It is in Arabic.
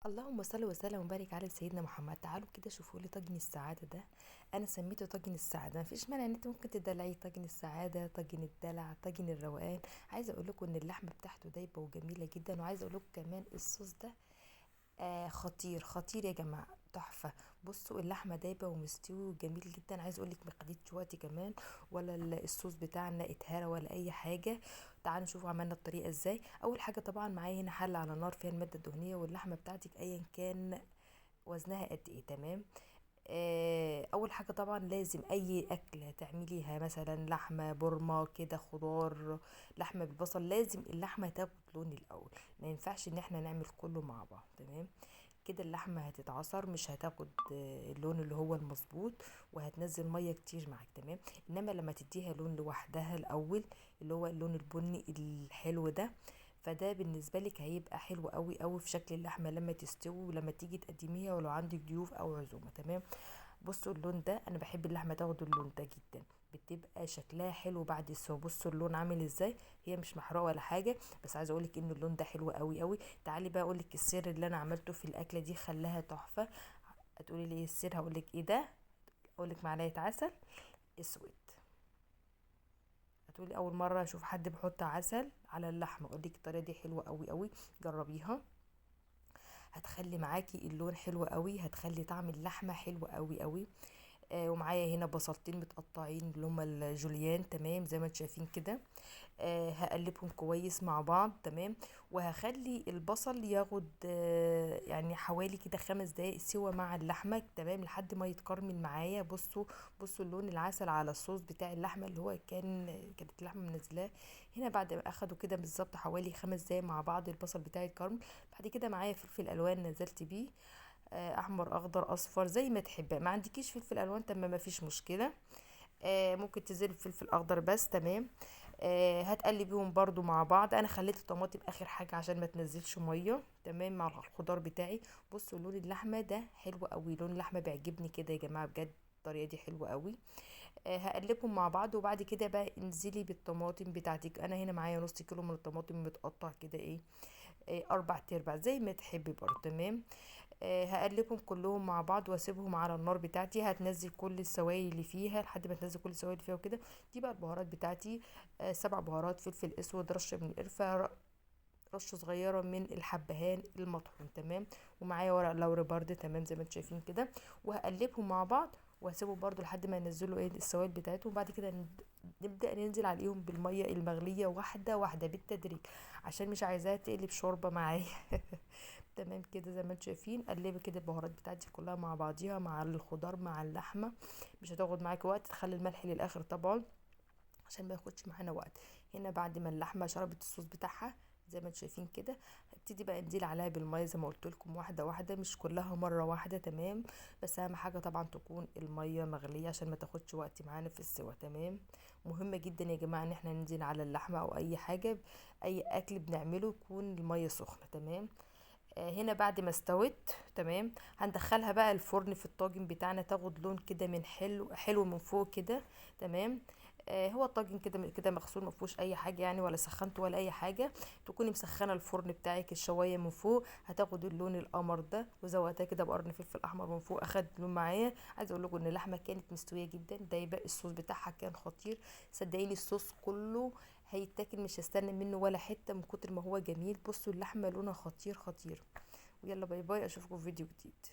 اللهم صل وسلم وبارك على سيدنا محمد. تعالوا كده شوفوا لي طاجن السعاده ده. انا سميته طاجن السعاده، مفيش مانع ان انت ممكن تدلعيه طاجن السعاده، طاجن الدلع، طاجن الروقان. عايزه اقول لكم ان اللحمه بتاعته دايبه وجميله جدا، وعايزه اقول لكم كمان الصوص ده خطير خطير يا جماعه، تحفه. بصوا اللحمه دايبه ومستوي وجميل جدا. عايز اقول لك ما خدتش وقت كمان، ولا الصوص بتاعنا اتهرى ولا اي حاجه. تعالوا نشوف عملنا الطريقه ازاي. اول حاجه طبعا معايا هنا حله على نار فيها الماده الدهنيه واللحمه بتاعتك ايا كان وزنها قد ايه. تمام. اول حاجه طبعا لازم اي اكله تعمليها، مثلا لحمه بورما كده، خضار، لحمه بالبصل، لازم اللحمه تاخد لون الاول. ما ينفعش ان احنا نعمل كله مع بعض. تمام. كده اللحمه هتتعصر، مش هتاخد اللون اللي هو المظبوط، وهتنزل ميه كتير معاك. تمام. انما لما تديها لون لوحدها الاول، اللي هو اللون البني الحلو ده، فده بالنسبه لك هيبقى حلو قوي قوي في شكل اللحمه لما تستوي ولما تيجي تقدميها ولو عندك ضيوف او عزومه. تمام. بصوا اللون ده، انا بحب اللحمه تاخد اللون ده جدا، بتبقى شكلها حلو بعد السوا. بصوا اللون عامل ازاي، هي مش محروقه ولا حاجه، بس عايزه اقولك ان اللون ده حلو قوي قوي. تعالي بقى اقولك السر اللي انا عملته في الاكله دي خلاها تحفه. هتقولي لي ايه السر؟ هقولك ايه ده. اقولك معلقه عسل اسود. هتقولي اول مره اشوف حد بيحط عسل على اللحمه. اقولك الطريقه دي حلوه قوي قوي، جربيها. هتخلي معاكي اللون حلو قوي، هتخلي طعم اللحمه حلو قوي قوي. ومعايا هنا بصلتين متقطعين اللي هما الجوليان. تمام زي ما انتم شايفين كده. هقلبهم كويس مع بعض. تمام. وهخلي البصل ياخد يعني حوالي كده 5 دقايق سوا مع اللحمه. تمام لحد ما يتكرمل معايا. بصوا اللون العسل على الصوص بتاع اللحمه اللي هو كانت اللحمه منزلاه هنا. بعد ما اخدوا كده بالظبط حوالي 5 دقايق مع بعض، البصل بتاعي اتكرمل. بعد كده معايا فلفل الوان نزلت بيه، احمر اخضر اصفر زي ما تحب. ما عندكيش فلفل الوان تمام، ما فيش مشكله. ممكن تزيل فلفل اخضر بس. تمام. هتقلبيهم برضو مع بعض. انا خليت الطماطم اخر حاجه عشان ما تنزلش ميه. تمام مع الخضار بتاعي. بصوا لون اللحمه ده حلو قوي، لون اللحمه بيعجبني كده يا جماعه بجد، الطريقه دي حلوه قوي. هقلبهم مع بعض، وبعد كده بقى انزلي بالطماطم بتاعتك. انا هنا معايا نص كيلو من الطماطم متقطع كده، ايه 4 تربع زي ما تحبي برضه. تمام. هقلبهم كلهم مع بعض واسيبهم على النار بتاعتي. هتنزل كل السوائل اللي فيها لحد ما تنزل كل السوائل اللي فيها وكده. دي بقى البهارات بتاعتي. 7 بهارات، فلفل اسود، رشه من القرفه، رشه صغيره من الحبهان المطحون. تمام. ومعايا ورق لوري برده. تمام زي ما انتم شايفين كده. وهقلبهم مع بعض واسيبهم برضو لحد ما ينزلوا ايه السوائل بتاعتهم. بعد كده نبدأ ننزل عليهم بالمية المغلية واحدة واحدة بالتدريج، عشان مش عايزاها تقلب شوربة معايا. تمام كده زي ما انتم شايفين. قلبي كده البهارات بتاعتي كلها مع بعضيها مع الخضار مع اللحمه. مش هتاخد معاكي وقت، تخلي الملح للاخر طبعا عشان ما ياخدش معانا وقت. هنا بعد ما اللحمه شربت الصوص بتاعها زي ما انتم شايفين كده، هبتدي بقى انزل عليها بالميه زي ما قلت لكم، واحده واحده مش كلها مره واحده. تمام. بس اهم حاجه طبعا تكون الميه مغليه عشان ما تاخدش وقت معانا في السوا. تمام. مهمه جدا يا جماعه ان احنا ننزل على اللحمه او اي حاجه، اي اكل بنعمله يكون الميه سخنه. تمام. هنا بعد ما استوت تمام هندخلها بقى الفرن في الطاجن بتاعنا، تاخد لون كده من حلو حلو من فوق كده. تمام. هو الطاجن كده كده مغسول، ما فيهوش اي حاجه يعني، ولا سخنته ولا اي حاجه. تكوني مسخنه الفرن بتاعك الشوايه من فوق، هتاخد اللون القمر ده. وزودتها كده بقرن فلفل احمر من فوق، اخد لون معايا. عايزه اقول لكم ان اللحمه كانت مستويه جدا دايبه، الصوص بتاعها كان خطير. صدقيني الصوص كله هيتاكل، مش هستنى منه ولا حته من كتر ما هو جميل. بصوا اللحمه لونها خطير خطير. ويلا باي باي، اشوفكم في فيديو جديد.